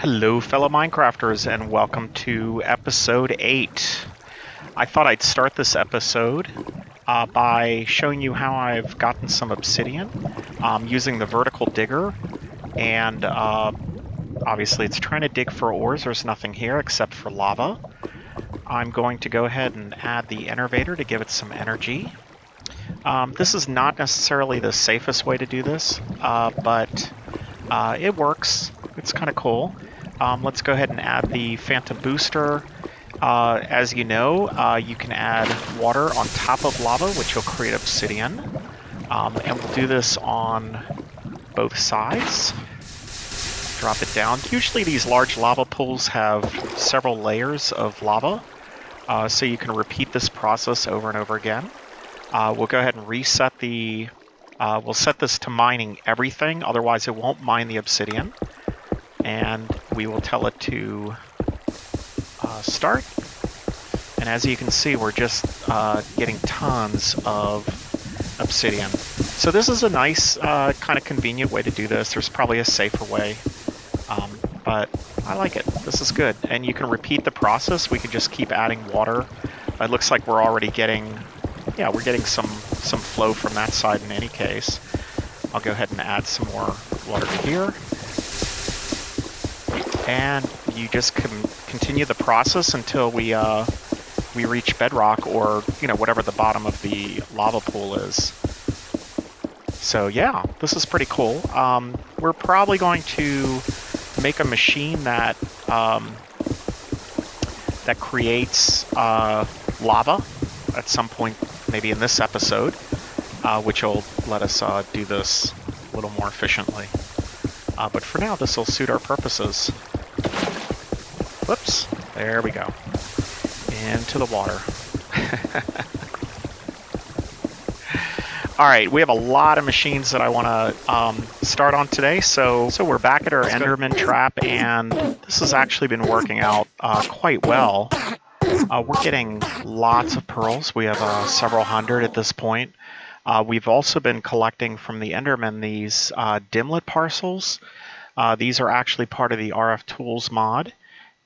Hello, fellow Minecrafters, and welcome to episode 8. I thought I'd start this episode by showing you how I've gotten some obsidian using the vertical digger, and obviously it's trying to dig for ores. There's nothing here except for lava. I'm going to go ahead and add the innervator to give it some energy. This is not necessarily the safest way to do this, but it works. It's kind of cool. Let's go ahead and add the Phantom Booster. As you know, you can add water on top of lava, which will create obsidian. And we'll do this on both sides. Drop it down. Usually these large lava pools have several layers of lava, so you can repeat this process over and over again. We'll go ahead and reset the... we'll set this to mining everything, otherwise it won't mine the obsidian. And we will tell it to start. And as you can see, we're just getting tons of obsidian. So this is a nice, kind of convenient way to do this. There's probably a safer way, but I like it. This is good. And you can repeat the process. We can just keep adding water. It looks like we're already getting, yeah, we're getting some flow from that side in any case. I'll go ahead and add some more water here. And you just continue the process until we reach bedrock, or whatever the bottom of the lava pool is. So yeah, this is pretty cool. We're probably going to make a machine that that creates lava at some point, maybe in this episode, which will let us do this a little more efficiently. But for now, this will suit our purposes. Whoops, there we go. Into the water. All right, we have a lot of machines that I want to start on today. So we're back at our Enderman trap, and this has actually been working out quite well. We're getting lots of pearls. We have several hundred at this point. We've also been collecting from the Enderman these dimlet parcels. These are actually part of the RF Tools mod.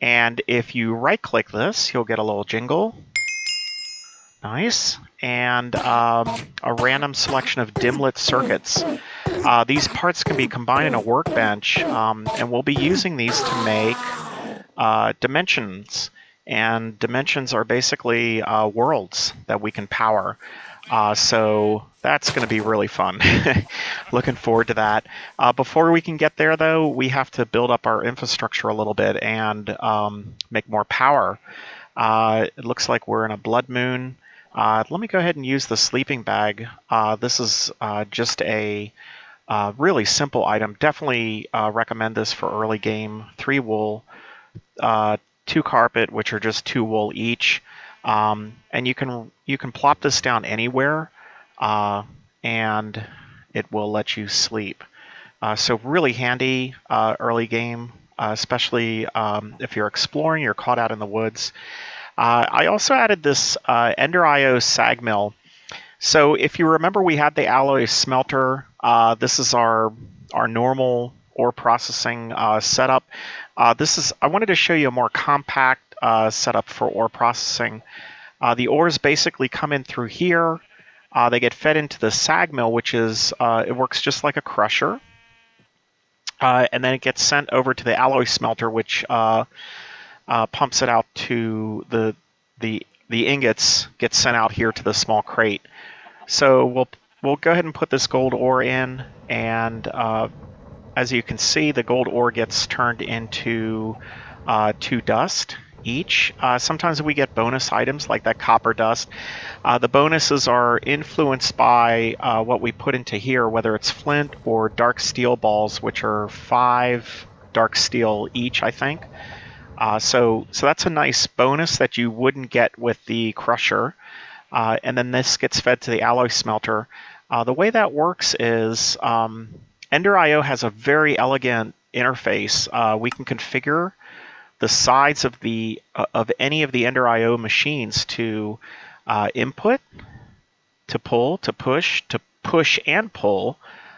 And if you right-click this, you'll get a little jingle. Nice. And a random selection of dimlet circuits. These parts can be combined in a workbench, and we'll be using these to make dimensions. And dimensions are basically worlds that we can power. So that's going to be really fun. Looking forward to that. Before we can get there, though, we have to build up our infrastructure a little bit and make more power. It looks like we're in a blood moon. Let me go ahead and use the sleeping bag. This is just a really simple item. Definitely recommend this for early game. 3 wool, 2 carpet, which are just 2 wool each. And you can plop this down anywhere, and it will let you sleep. So really handy early game, especially if you're exploring, you're caught out in the woods. I also added this Ender IO sag mill. So if you remember, we had the alloy smelter. This is our normal ore processing setup. I wanted to show you a more compact setup for ore processing. The ores basically come in through here. They get fed into the sag mill, which is it works just like a crusher, and then it gets sent over to the alloy smelter, which pumps it out to the ingots. Get sent out here to the small crate. So we'll go ahead and put this gold ore in, and as you can see, the gold ore gets turned into 2 dust each. Sometimes we get bonus items like that copper dust. The bonuses are influenced by what we put into here, whether it's flint or dark steel balls, which are 5 dark steel each, I think. So that's a nice bonus that you wouldn't get with the crusher. And then this gets fed to the alloy smelter. The way that works is Ender IO has a very elegant interface. We can configure the sides of any of the Ender IO machines to input, to pull, to push and pull,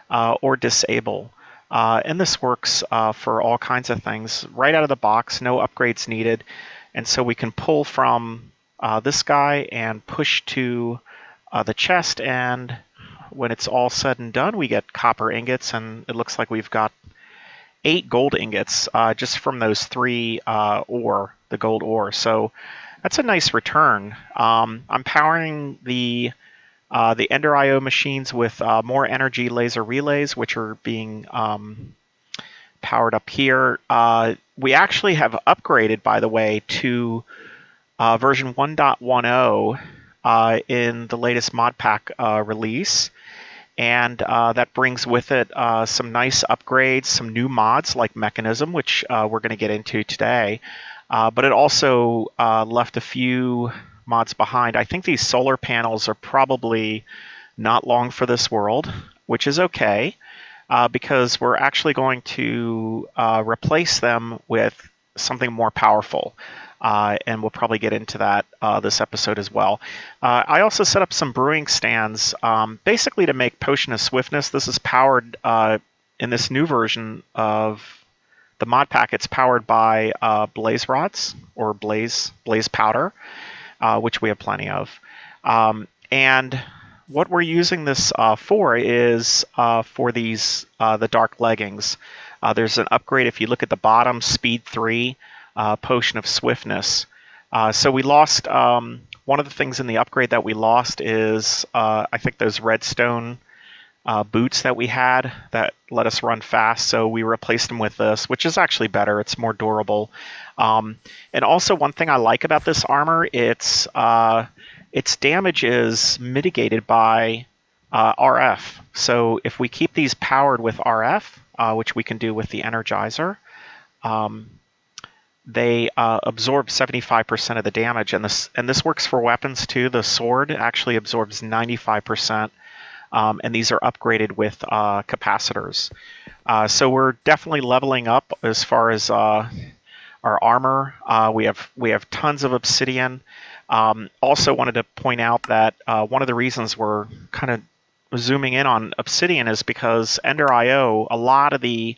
or disable. And this works for all kinds of things. Right out of the box, no upgrades needed. And so we can pull from this guy and push to the chest, and when it's all said and done, we get copper ingots, and it looks like we've got 8 gold ingots just from those 3 ore, the gold ore. So that's a nice return. I'm powering the Ender IO machines with more energy laser relays, which are being powered up here. We actually have upgraded, by the way, to version 1.10 in the latest mod pack release. And that brings with it some nice upgrades, some new mods like Mekanism, which we're going to get into today. But it also left a few mods behind. I think these solar panels are probably not long for this world, which is okay, because we're actually going to replace them with something more powerful. And we'll probably get into that this episode as well. I also set up some brewing stands, basically to make Potion of Swiftness. This is powered in this new version of the mod pack. It's powered by blaze rods or blaze powder, which we have plenty of. And what we're using this for is for these the dark leggings. There's an upgrade if you look at the bottom, speed 3. Potion of Swiftness. So we lost, one of the things in the upgrade that we lost is, I think those redstone boots that we had that let us run fast, so we replaced them with this, which is actually better. It's more durable. And also one thing I like about this armor, its damage is mitigated by RF. So if we keep these powered with RF, which we can do with the Energizer, they absorb 75% of the damage, and this works for weapons too. The sword actually absorbs 95%, and these are upgraded with capacitors. So we're definitely leveling up as far as our armor. We have tons of obsidian. Also wanted to point out that one of the reasons we're kind of zooming in on obsidian is because Ender IO, a lot of the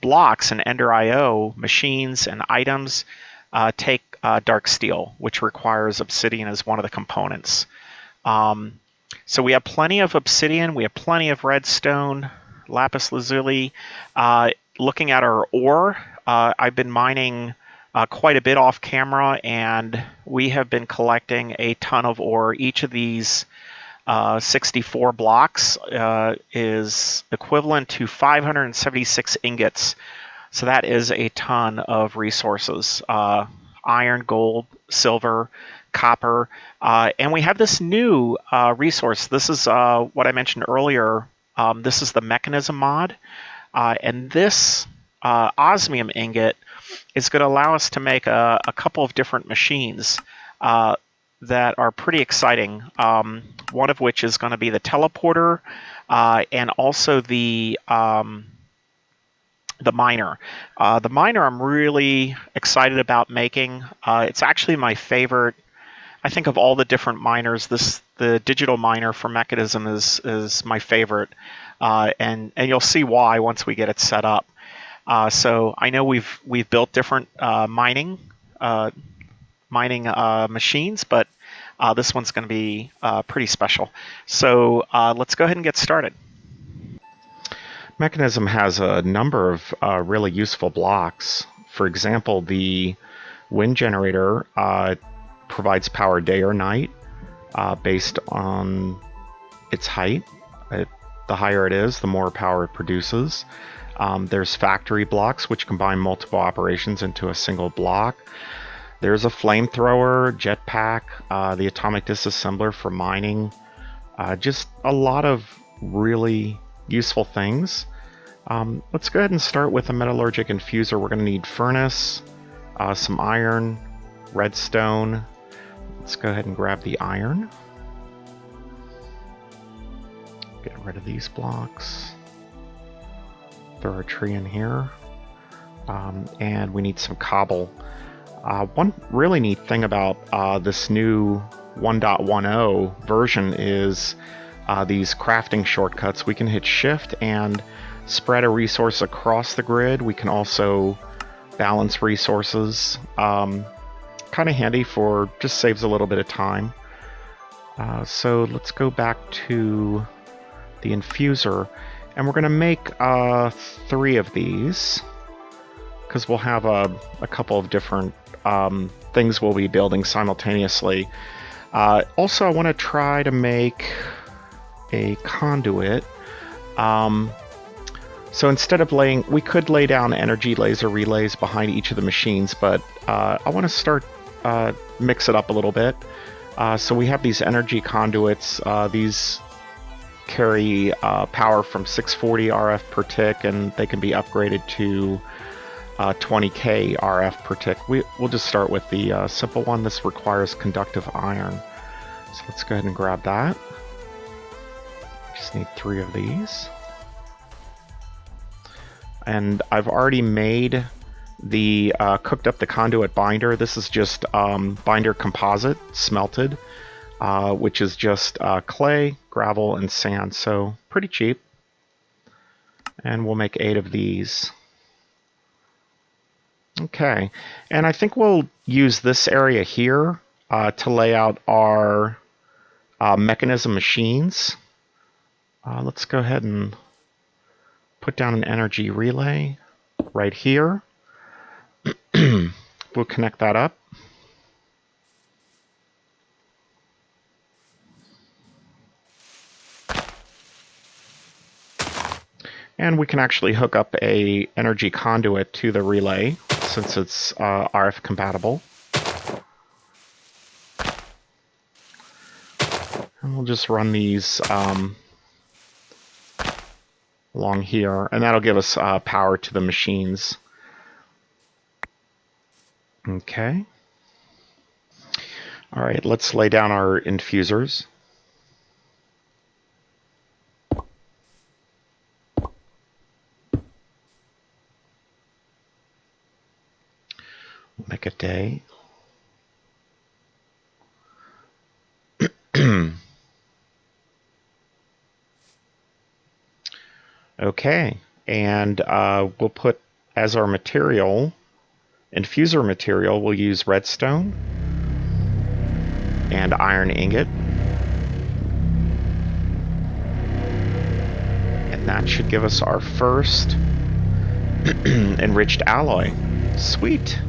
blocks in Ender IO machines and items take dark steel, which requires obsidian as one of the components. So we have plenty of obsidian, we have plenty of redstone, lapis lazuli. Looking at our ore, I've been mining quite a bit off camera, and we have been collecting a ton of ore. Each of these 64 blocks is equivalent to 576 ingots. So that is a ton of resources. Iron, gold, silver, copper. And we have this new resource. This is what I mentioned earlier. This is the Mekanism mod. And this osmium ingot is going to allow us to make a couple of different machines that are pretty exciting. One of which is going to be the teleporter, and also the miner. The miner I'm really excited about making. It's actually my favorite. I think of all the different miners, the digital miner for Mekanism is my favorite, and you'll see why once we get it set up. So I know we've built different mining machines, but this one's going to be pretty special. So let's go ahead and get started. Mekanism has a number of really useful blocks. For example, the wind generator provides power day or night based on its height. The higher it is, the more power it produces. There's factory blocks, which combine multiple operations into a single block. There's a flamethrower, jetpack, the atomic disassembler for mining. Just a lot of really useful things. Let's go ahead and start with a metallurgic infuser. We're going to need furnace, some iron, redstone. Let's go ahead and grab the iron. Get rid of these blocks. Throw a tree in here. And we need some cobble. One really neat thing about this new 1.10 version is these crafting shortcuts. We can hit shift and spread a resource across the grid. We can also balance resources. Kind of handy for, just saves a little bit of time. So let's go back to the infuser, and we're going to make 3 of these, because we'll have a couple of different things we'll be building simultaneously. Also, I want to try to make a conduit. So instead of we could lay down energy laser relays behind each of the machines, but I want to start mix it up a little bit. So we have these energy conduits. These carry power from 640 RF per tick, and they can be upgraded to 20k RF per tick. We'll just start with the simple one. This requires conductive iron. So let's go ahead and grab that. Just need 3 of these. And I've already made the cooked up the conduit binder. This is just binder composite smelted, which is just clay, gravel, and sand. So pretty cheap. And we'll make 8 of these. Okay, and I think we'll use this area here to lay out our Mekanism machines. Let's go ahead and put down an energy relay right here. We'll connect that up. And we can actually hook up a energy conduit to the relay, since it's RF compatible. And we'll just run these along here, and that'll give us power to the machines. Okay. All right, let's lay down our infusers. We'll make a day. Okay, and we'll put as our material, infuser material, we'll use redstone and iron ingot. And that should give us our first enriched alloy. Sweet.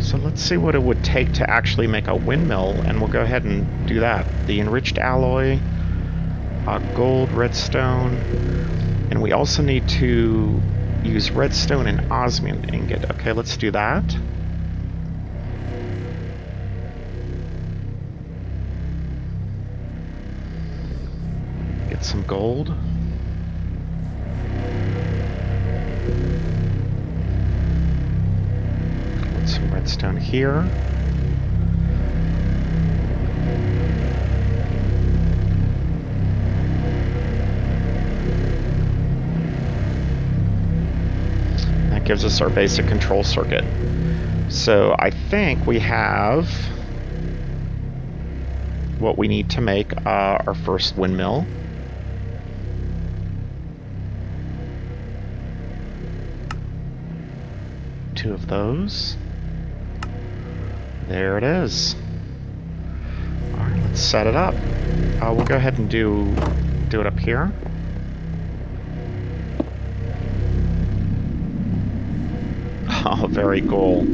So let's see what it would take to actually make a windmill, and we'll go ahead and do that. The enriched alloy, gold, redstone, and we also need to use redstone and osmium ingot. Okay, let's do that. Get some gold. Put some redstone here. Gives us our basic control circuit. So I think we have what we need to make our first windmill. Two of those. There it is. All right, let's set it up. We'll go ahead and do it up here. Oh, very cool.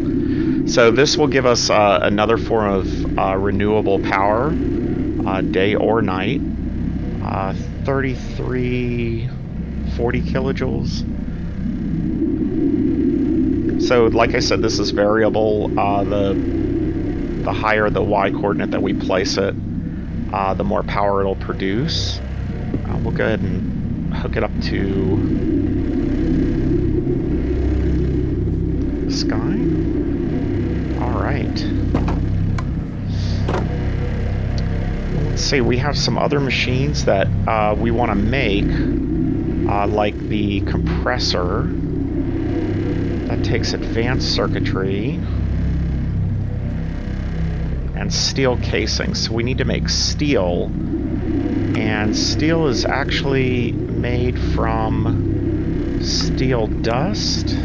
So this will give us another form of renewable power, day or night. 3340 kilojoules. So like I said, this is variable. The higher the Y coordinate that we place it, the more power it'll produce. We'll go ahead and hook it up to sky. All right. Let's see, we have some other machines that we want to make, like the compressor. That takes advanced circuitry. and steel casing. So we need to make steel, and steel is actually made from steel dust,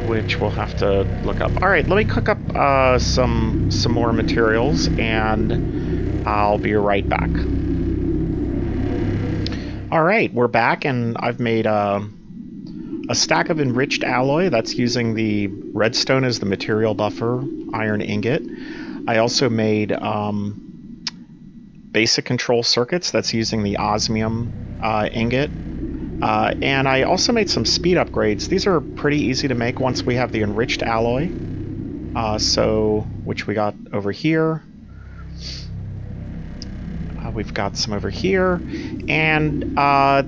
which we'll have to look up. All right, let me cook up some more materials, and I'll be right back. All right, we're back, and I've made a stack of enriched alloy. That's using the redstone as the material buffer, iron ingot. I also made basic control circuits. That's using the osmium ingot. And I also made some speed upgrades. These are pretty easy to make once we have the enriched alloy. Which we got over here. We've got some over here. And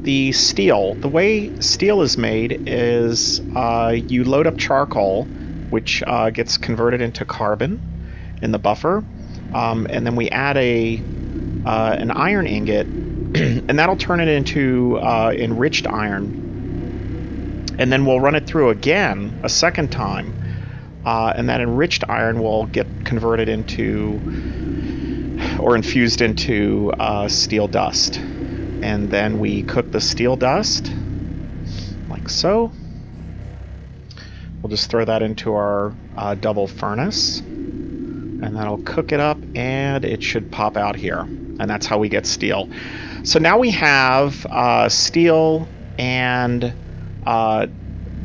the steel. The way steel is made is you load up charcoal, which gets converted into carbon in the buffer. And then we add an iron ingot, and that'll turn it into enriched iron. And then we'll run it through again a second time. And that enriched iron will get converted into, or infused into, steel dust. And then we cook the steel dust, like so. We'll just throw that into our double furnace. And that'll cook it up, and it should pop out here. And that's how we get steel. So now we have steel and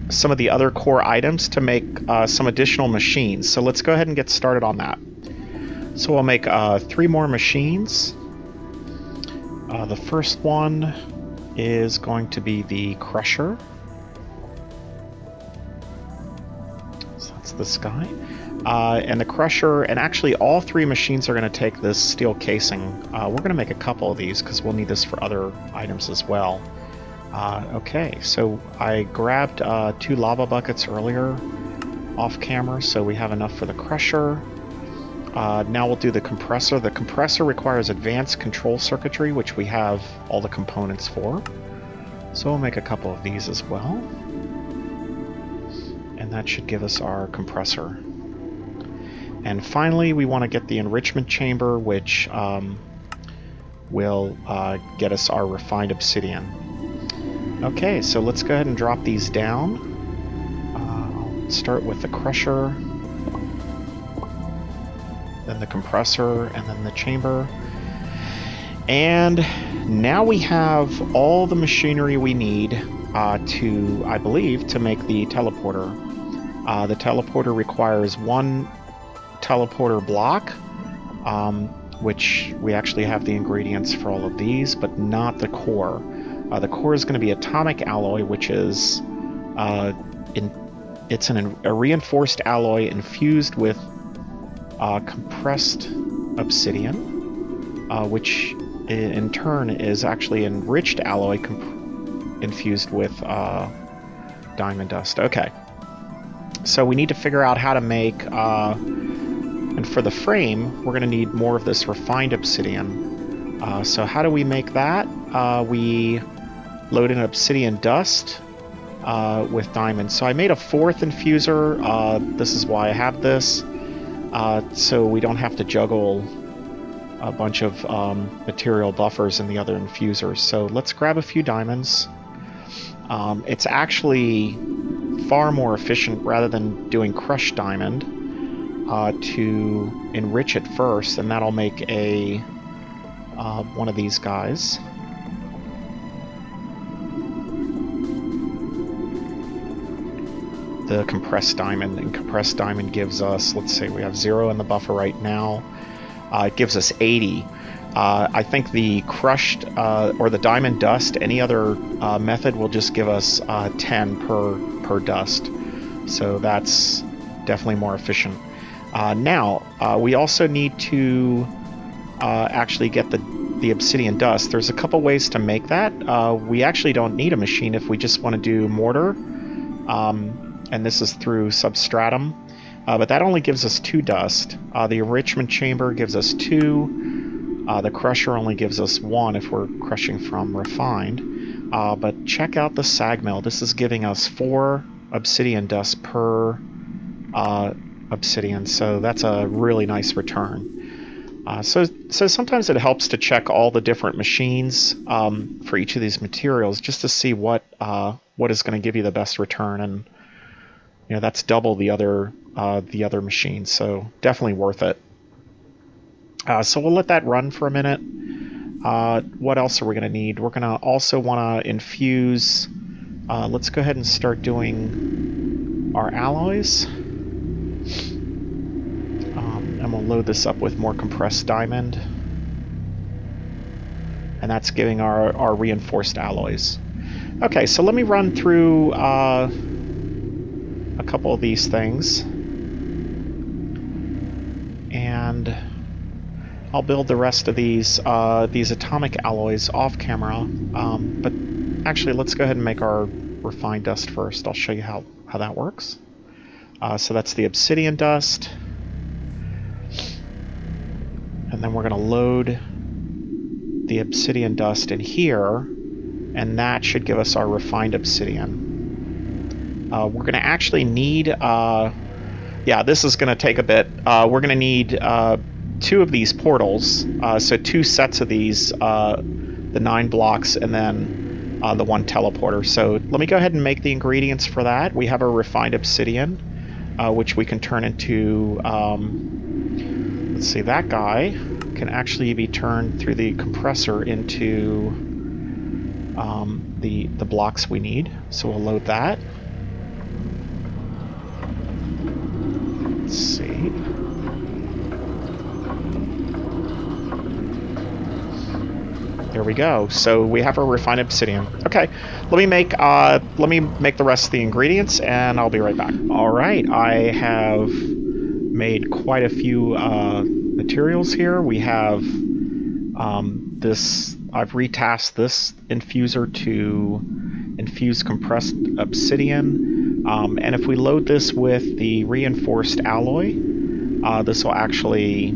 some of the other core items to make some additional machines. So let's go ahead and get started on that. So we'll make 3 more machines. The first one is going to be the crusher. So that's this guy. And the crusher, and actually all 3 machines are going to take this steel casing. We're going to make a couple of these because we'll need this for other items as well. Okay, so I grabbed 2 lava buckets earlier off camera, so we have enough for the crusher. Now we'll do the compressor. The compressor requires advanced control circuitry, which we have all the components for. So we'll make a couple of these as well. And that should give us our compressor. And finally, we want to get the enrichment chamber, which will get us our refined obsidian. Okay, so let's go ahead and drop these down. I'll start with the crusher, then the compressor, and then the chamber. And now we have all the machinery we need I believe, to make the teleporter. The teleporter requires 1 teleporter block, which we actually have the ingredients for all of these, but not the core. The core is going to be atomic alloy, which is a reinforced alloy infused with compressed obsidian, which in turn is actually enriched alloy infused with diamond dust. Okay, so we need to figure out how to make, and for the frame, we're going to need more of this refined obsidian. So how do we make that? We load in obsidian dust with diamonds. So I made a 4th infuser. This is why I have this, so we don't have to juggle a bunch of material buffers in the other infusers. So let's grab a few diamonds. It's actually far more efficient, rather than doing crushed diamond, to enrich it first, and that'll make a one of these guys. The compressed diamond, and compressed diamond gives us, let's say we have 0 in the buffer right now. It gives us 80. I think the crushed or the diamond dust, any other method, will just give us 10 per dust. So that's definitely more efficient. Now, we also need to actually get the obsidian dust. There's a couple ways to make that. We actually don't need a machine if we just want to do mortar. And this is through substratum. But that only gives us 2 dust. The enrichment chamber gives us 2. The crusher only gives us 1 if we're crushing from refined. But check out the sag mill. This is giving us 4 obsidian dust per obsidian, so that's a really nice return. So sometimes it helps to check all the different machines for each of these materials just to see what is going to give you the best return, and that's double the other machines, so definitely worth it. So we'll let that run for a minute. What else are we going to need? We're going to also want to infuse. Let's go ahead and start doing our alloys. And we'll load this up with more compressed diamond. And that's giving our reinforced alloys. Okay, so let me run through a couple of these things. And I'll build the rest of these atomic alloys off camera. But actually, let's go ahead and make our refined dust first. I'll show you how that works. So that's the obsidian dust. And then we're going to load the obsidian dust in here, and that should give us our refined obsidian. We're going to actually need, this is going to take a bit. We're going to need 2 of these portals, so 2 sets of these, the 9 blocks, and then the 1 teleporter. So let me go ahead and make the ingredients for that. We have a refined obsidian, which we can turn into... let's see, that guy can actually be turned through the compressor into the blocks we need. So we'll load that. Let's see. There we go. So we have our refined obsidian. Okay, let me make the rest of the ingredients, and I'll be right back. All right, I have made quite a few materials here. We have this. I've retasked this infuser to infuse compressed obsidian, and if we load this with the reinforced alloy, this will actually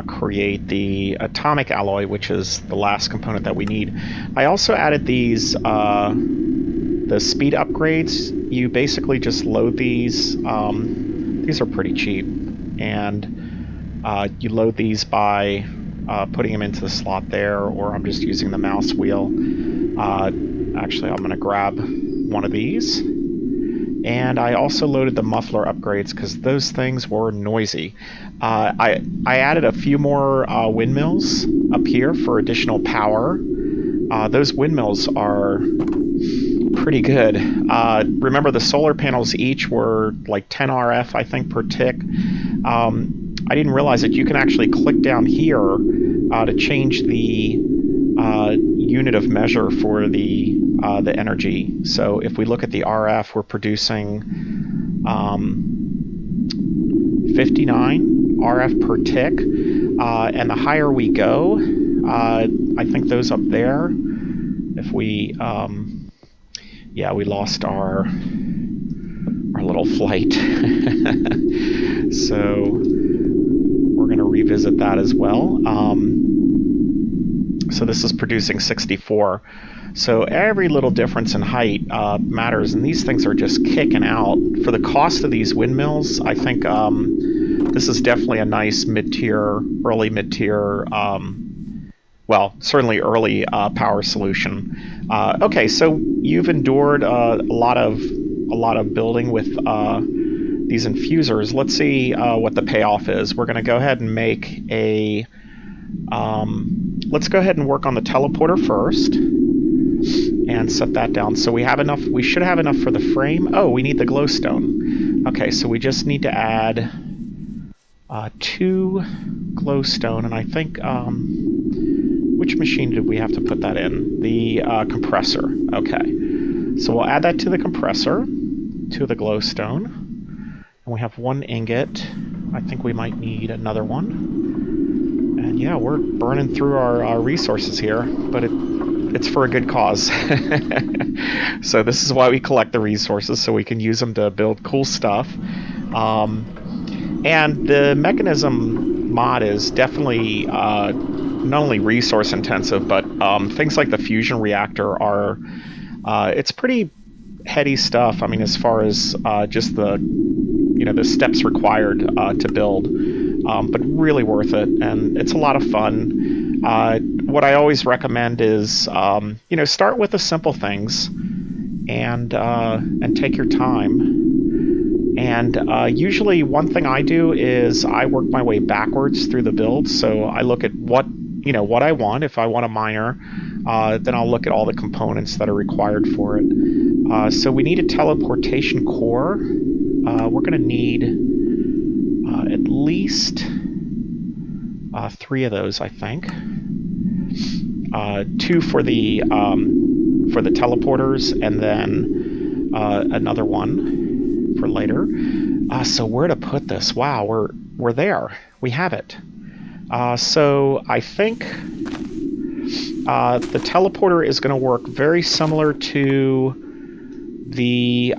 create the atomic alloy, which is the last component that we need. I also added these the speed upgrades. You basically just load these. These are pretty cheap, and you load these by putting them into the slot there, or I'm just using the mouse wheel. Actually, I'm going to grab one of these. And I also loaded the muffler upgrades because those things were noisy. I added a few more windmills up here for additional power. Those windmills are pretty good. Remember, the solar panels each were like 10 RF, I think, per tick. I didn't realize that you can actually click down here to change the unit of measure for the energy. So if we look at the RF, we're producing 59 RF per tick, and the higher we go, I think those up there, if we we lost our little flight. So we're going to revisit that as well. So this is producing 64. So every little difference in height matters, and these things are just kicking out. For the cost of these windmills, I think this is definitely a nice early mid-tier, well, certainly early power solution. Okay, so you've endured a lot of building with these infusers. Let's see what the payoff is. We're going to go ahead and make a... let's go ahead and work on the teleporter first and set that down. So we have enough. We should have enough for the frame. Oh, we need the glowstone. Okay, so we just need to add 2 glowstone, and I think which machine did we have to put that in? The compressor. Okay, so we'll add that to the compressor, to the glowstone, and we have 1 ingot. I think we might need another one. And yeah, we're burning through our resources here, but it's for a good cause. So this is why we collect the resources, so we can use them to build cool stuff. And the Mekanism mod is definitely not only resource intensive, but things like the fusion reactor are, it's pretty heady stuff. I mean, as far as just the the steps required to build, but really worth it, and it's a lot of fun. What I always recommend is start with the simple things and take your time. And usually one thing I do is I work my way backwards through the build. So I look at what I want. If I want a miner, then I'll look at all the components that are required for it. So we need a teleportation core. We're going to need at least 3 of those, I think. 2 for the teleporters, and then another one for later. So where to put this? Wow, we're there. We have it. So I think the teleporter is going to work very similar to the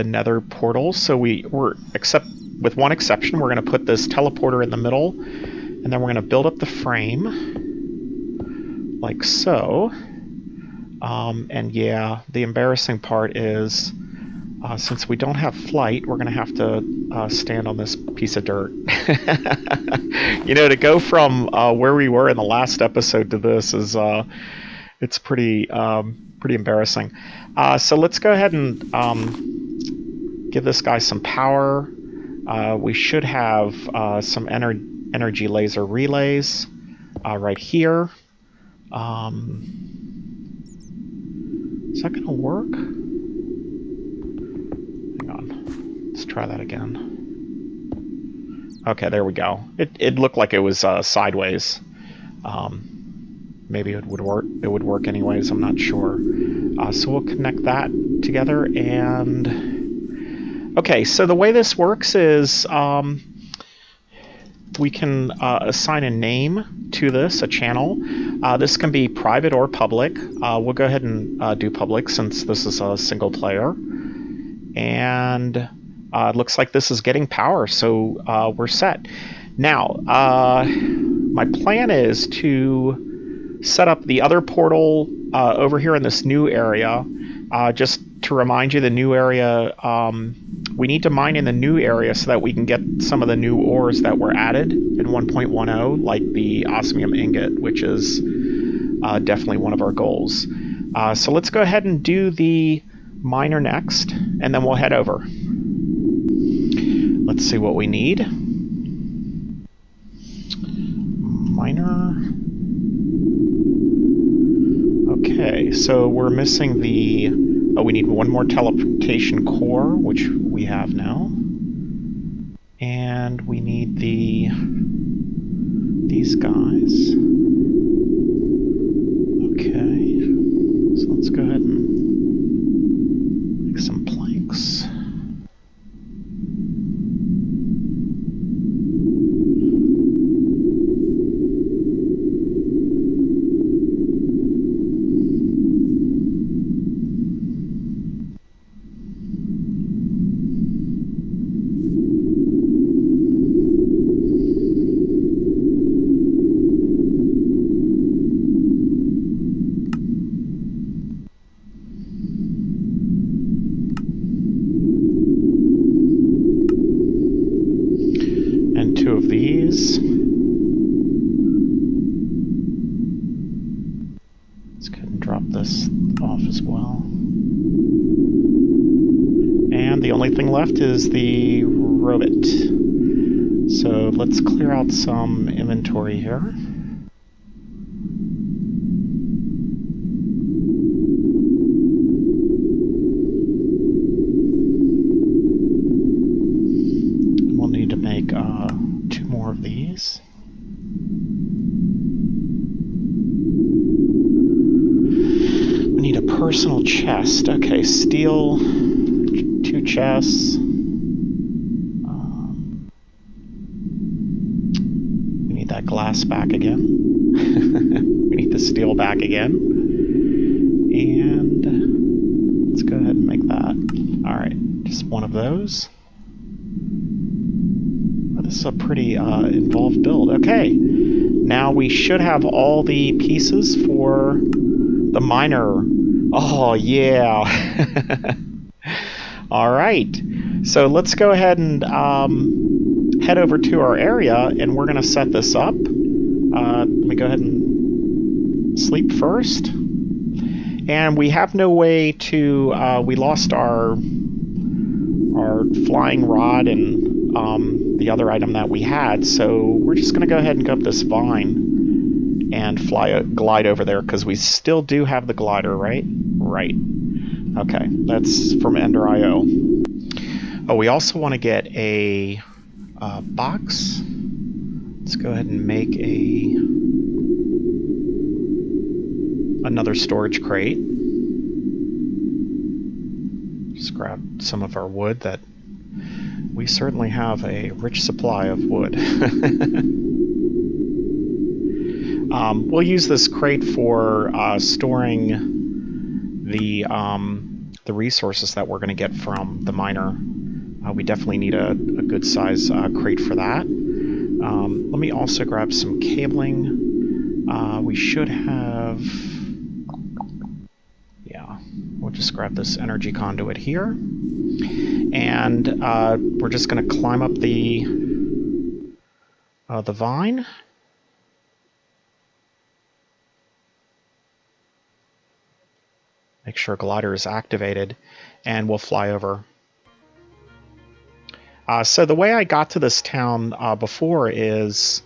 nether portal. So we're except with one exception, we're going to put this teleporter in the middle, and then we're going to build up the frame like so. And yeah, the embarrassing part is since we don't have flight, we're going to have to stand on this piece of dirt. To go from where we were in the last episode to this is it's pretty embarrassing. So let's go ahead and give this guy some power. We should have some energy laser relays right here. Is that going to work? Hang on. Let's try that again. Okay, there we go. It looked like it was sideways. Maybe it would work. It would work anyways. I'm not sure. So we'll connect that together. And okay, so the way this works is we can assign a name to this, a channel. This can be private or public. We'll go ahead and do public since this is a single player. And it looks like this is getting power, so we're set. Now, my plan is to set up the other portal over here in this new area. Just to remind you, the new area, we need to mine in the new area so that we can get some of the new ores that were added in 1.10, like the osmium ingot, which is definitely one of our goals. So let's go ahead and do the miner next, and then we'll head over. Let's see what we need. Miner. Okay, so we're missing the... Oh, we need one more teleportation core, which we have now. And we need these guys. Okay, so let's go ahead and make some planks. These. Let's go ahead and drop this off as well. And the only thing left is the robot. So let's clear out some inventory here. We'll need to make 2 more of these. We need a personal chest. Okay, steel, 2 chests. We need that glass back again. We need the steel back again. And let's go ahead and make that. Alright, just one of those. This is a pretty involved build. Okay, now we should have all the pieces for the miner. Oh, yeah. All right. So let's go ahead and head over to our area, and we're going to set this up. Let me go ahead and sleep first. And we have no way to... we lost our flying rod and the other item that we had, so we're just going to go ahead and go up this vine and glide over there, because we still do have the glider, right? Right. Okay, that's from Ender.io. Oh, we also want to get a box. Let's go ahead and make another storage crate. Just grab some of our wood. That we certainly have a rich supply of wood. We'll use this crate for storing the resources that we're going to get from the miner. We definitely need a good size crate for that. Let me also grab some cabling. We should have... yeah, we'll just grab this energy conduit here. And we're just going to climb up the vine. Make sure glider is activated, and we'll fly over. So the way I got to this town before is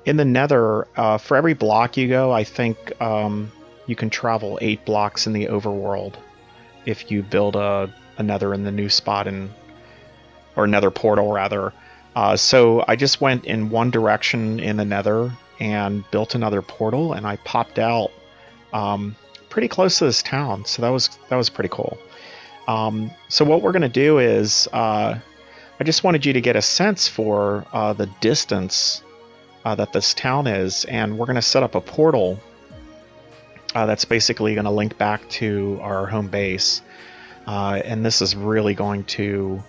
in the Nether. For every block you go, I think you can travel 8 blocks in the overworld if you build a Nether in the new spot, or Nether portal rather. So I just went in one direction in the Nether and built another portal, and I popped out pretty close to this town. So that was pretty cool. So what we're going to do is I just wanted you to get a sense for the distance that this town is, and we're going to set up a portal that's basically going to link back to our home base. And this is really going to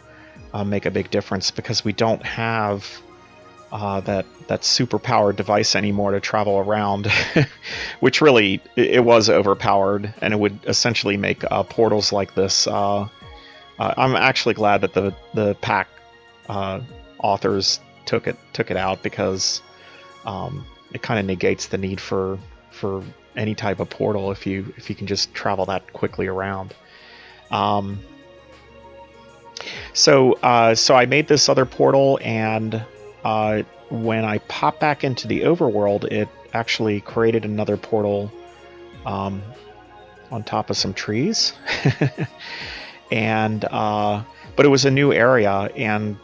make a big difference, because we don't have that super powered device anymore to travel around, which really, it was overpowered, and it would essentially make portals like this. I'm actually glad that the pack authors took it out, because it kind of negates the need for any type of portal if you can just travel that quickly around. So I made this other portal, and when I popped back into the overworld, it actually created another portal on top of some trees. And but it was a new area, and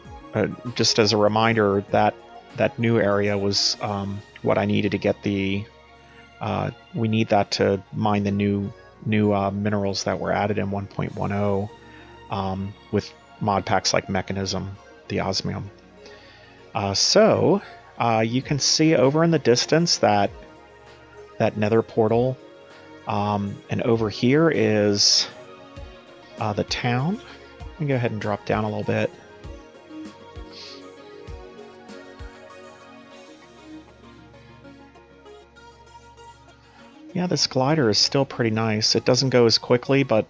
just as a reminder, that new area was what I needed to get the... we need that to mine the new minerals that were added in 1.10 with mod packs like Mekanism, the osmium. So you can see over in the distance that Nether portal, and over here is the town. Let me go ahead and drop down a little bit. Yeah, this glider is still pretty nice. It doesn't go as quickly, but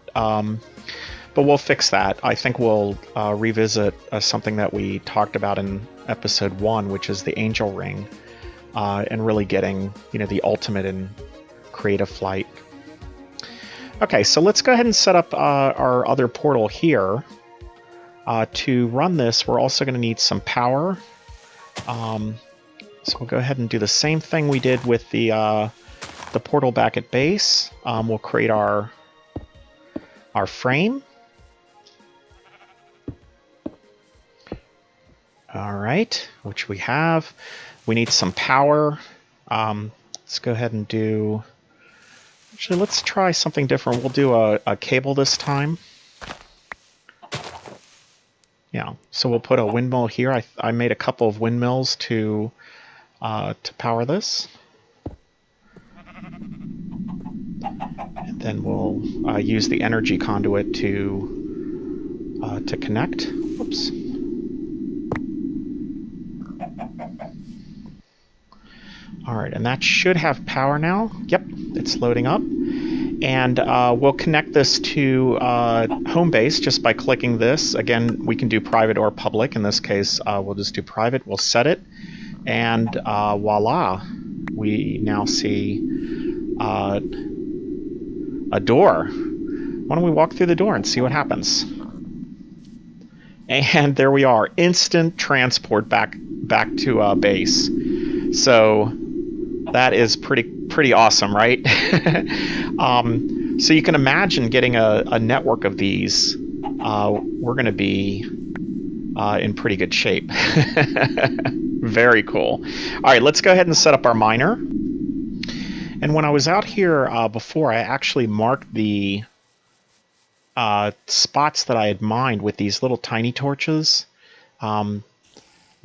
we'll fix that. I think we'll revisit something that we talked about in episode 1, which is the Angel Ring, and really getting the ultimate in creative flight. Okay, so let's go ahead and set up our other portal here. To run this, we're also going to need some power. So we'll go ahead and do the same thing we did with the portal back at base. We'll create our frame. All right, which we have. We need some power. Let's go ahead and do... Actually, let's try something different. We'll do a cable this time. Yeah, so we'll put a windmill here. I made a couple of windmills to power this. And then we'll use the energy conduit to connect. Whoops. All right, and that should have power now. Yep, it's loading up. And we'll connect this to home base just by clicking this. Again, we can do private or public. In this case, we'll just do private. We'll set it, and voila, we now see a door. Why don't we walk through the door and see what happens? And there we are, instant transport back to base. So that is pretty awesome, right? So you can imagine getting a network of these. We're going to be in pretty good shape. Very cool. All right, let's go ahead and set up our miner. And when I was out here before, I actually marked the spots that I had mined with these little tiny torches. You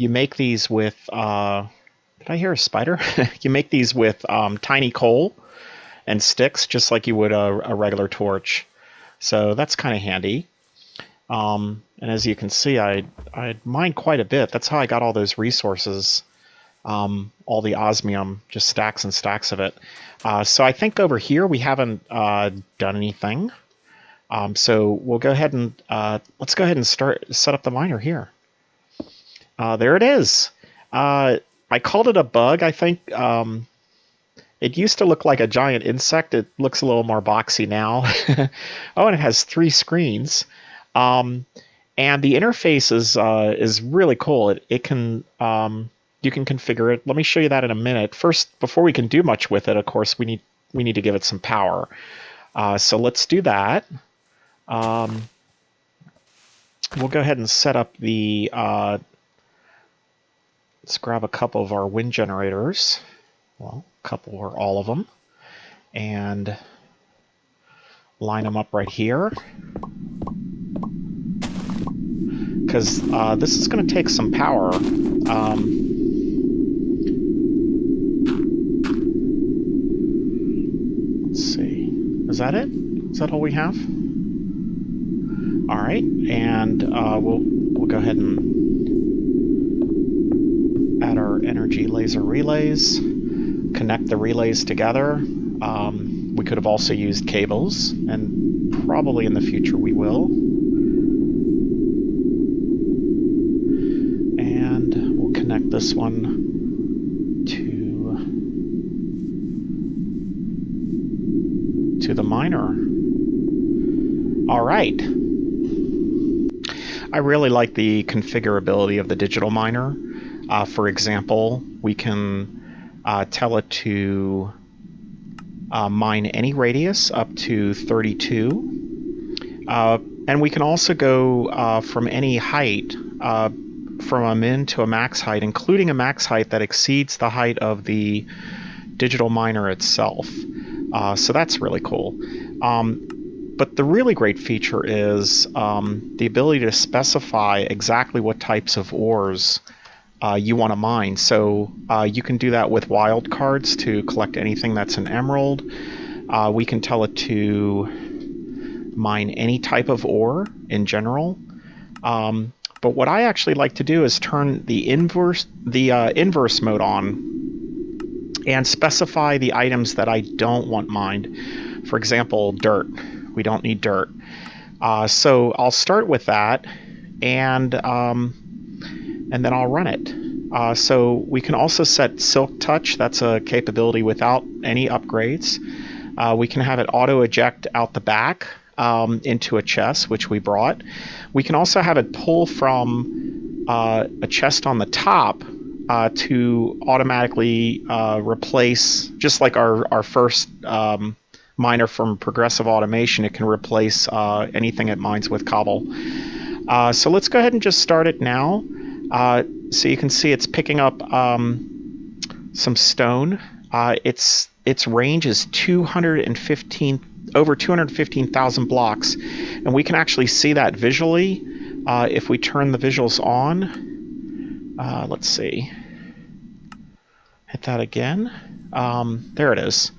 make these with... did I hear a spider? You make these with tiny coal and sticks, just like you would a regular torch. So that's kind of handy. And as you can see, I mined quite a bit. That's how I got all those resources, all the osmium, just stacks and stacks of it. So I think over here we haven't done anything. So we'll go ahead and let's go ahead and set up the miner here. There it is. I called it a bug, I think. It used to look like a giant insect. It looks a little more boxy now. Oh, and it has 3 screens. And the interface is really cool. It can you can configure it. Let me show you that in a minute. First, before we can do much with it, of course, we need to give it some power. So let's do that. We'll go ahead and set up the... let's grab a couple of our wind generators. Well, a couple or all of them. And line them up right here. Because this is going to take some power. Let's see. Is that it? Is that all we have? All right, and we'll go ahead and add our energy laser relays, connect the relays together. We could have also used cables, and probably in the future we will. And we'll connect this one to the miner. All right. I really like the configurability of the digital miner. For example, we can tell it to mine any radius up to 32. And we can also go from any height, from a min to a max height, including a max height that exceeds the height of the digital miner itself. So that's really cool. But the really great feature is the ability to specify exactly what types of ores you want to mine. So you can do that with wildcards to collect anything that's an emerald. We can tell it to mine any type of ore in general. But what I actually like to do is turn the inverse mode on and specify the items that I don't want mined. For example, dirt. We don't need dirt. So I'll start with that, and then I'll run it. So we can also set Silk Touch. That's a capability without any upgrades. We can have it auto-eject out the back into a chest, which we brought. We can also have it pull from a chest on the top to automatically replace, just like our first miner from Progressive Automation. It can replace anything it mines with cobble. So let's go ahead and just start it now. So you can see it's picking up some stone. Its range is over 215,000 blocks, and we can actually see that visually if we turn the visuals on. Let's see. Hit that again. There it is.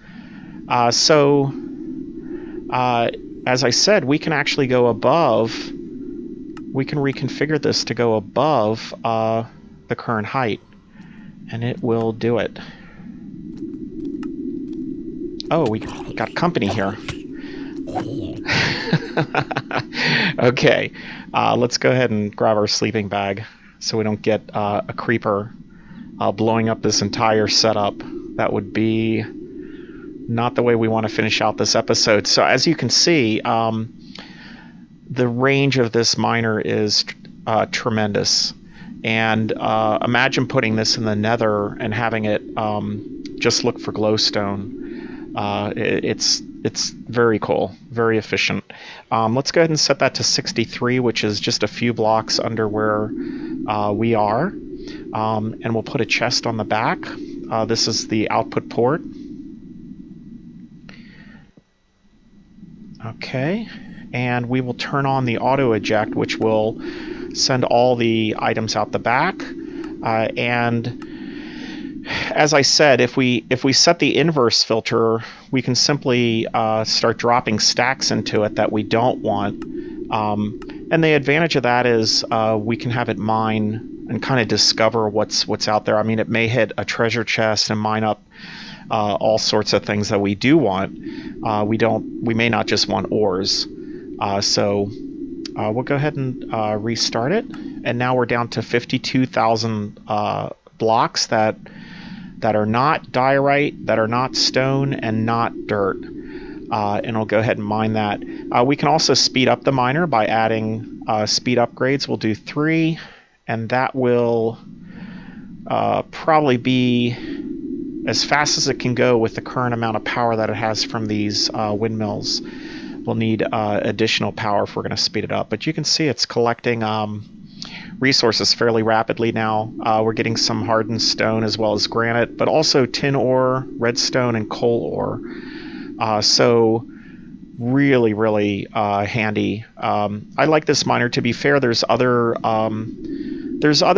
So as I said, we can actually go above. We can reconfigure this to go above the current height, and it will do it. Oh, we got company here. Okay, let's go ahead and grab our sleeping bag so we don't get a creeper blowing up this entire setup. That would be not the way we want to finish out this episode. So as you can see, the range of this miner is tremendous. And imagine putting this in the nether and having it just look for glowstone. It's very cool, very efficient. Let's go ahead and set that to 63, which is just a few blocks under where we are. And we'll put a chest on the back. This is the output port. Okay, and we will turn on the auto eject, which will send all the items out the back. And as I said, if we set the inverse filter, we can simply start dropping stacks into it that we don't want. And the advantage of that is we can have it mine and kind of discover what's out there. I mean, it may hit a treasure chest and mine up all sorts of things that we do want. We may not just want ores. So we'll go ahead and restart it. And now we're down to 52,000 blocks that are not diorite, that are not stone, and not dirt. And I'll go ahead and mine that. We can also speed up the miner by adding speed upgrades. We'll do 3, and that will probably be as fast as it can go with the current amount of power that it has from these windmills. We'll need additional power if we're going to speed it up. But you can see it's collecting resources fairly rapidly now. We're getting some hardened stone as well as granite, but also tin ore, redstone, and coal ore. So really, really handy. I like this miner. To be fair, there's other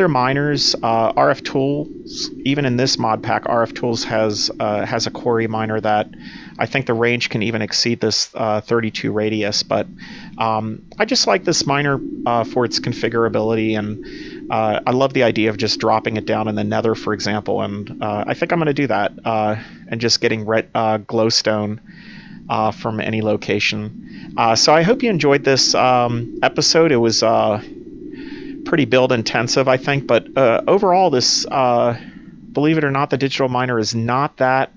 miners. RF Tools, even in this mod pack, RF Tools has a quarry miner that I think the range can even exceed this 32 radius. But I just like this miner for its configurability, and I love the idea of just dropping it down in the nether, for example. And I think I'm going to do that and just getting glowstone from any location. So I hope you enjoyed this episode. It was pretty build intensive, I think, but overall this, believe it or not, the digital miner is not that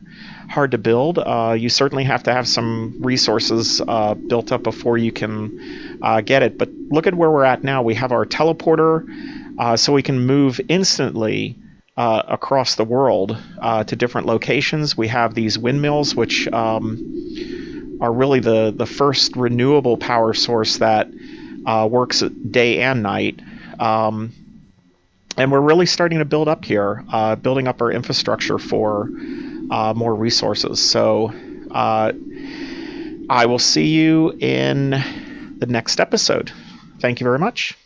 hard to build. You certainly have to have some resources built up before you can get it, but look at where we're at now. We have our teleporter, so we can move instantly across the world to different locations. We have these windmills, which are really the first renewable power source that works day and night. And we're really starting to build up here, building up our infrastructure for more resources. So I will see you in the next episode. Thank you very much.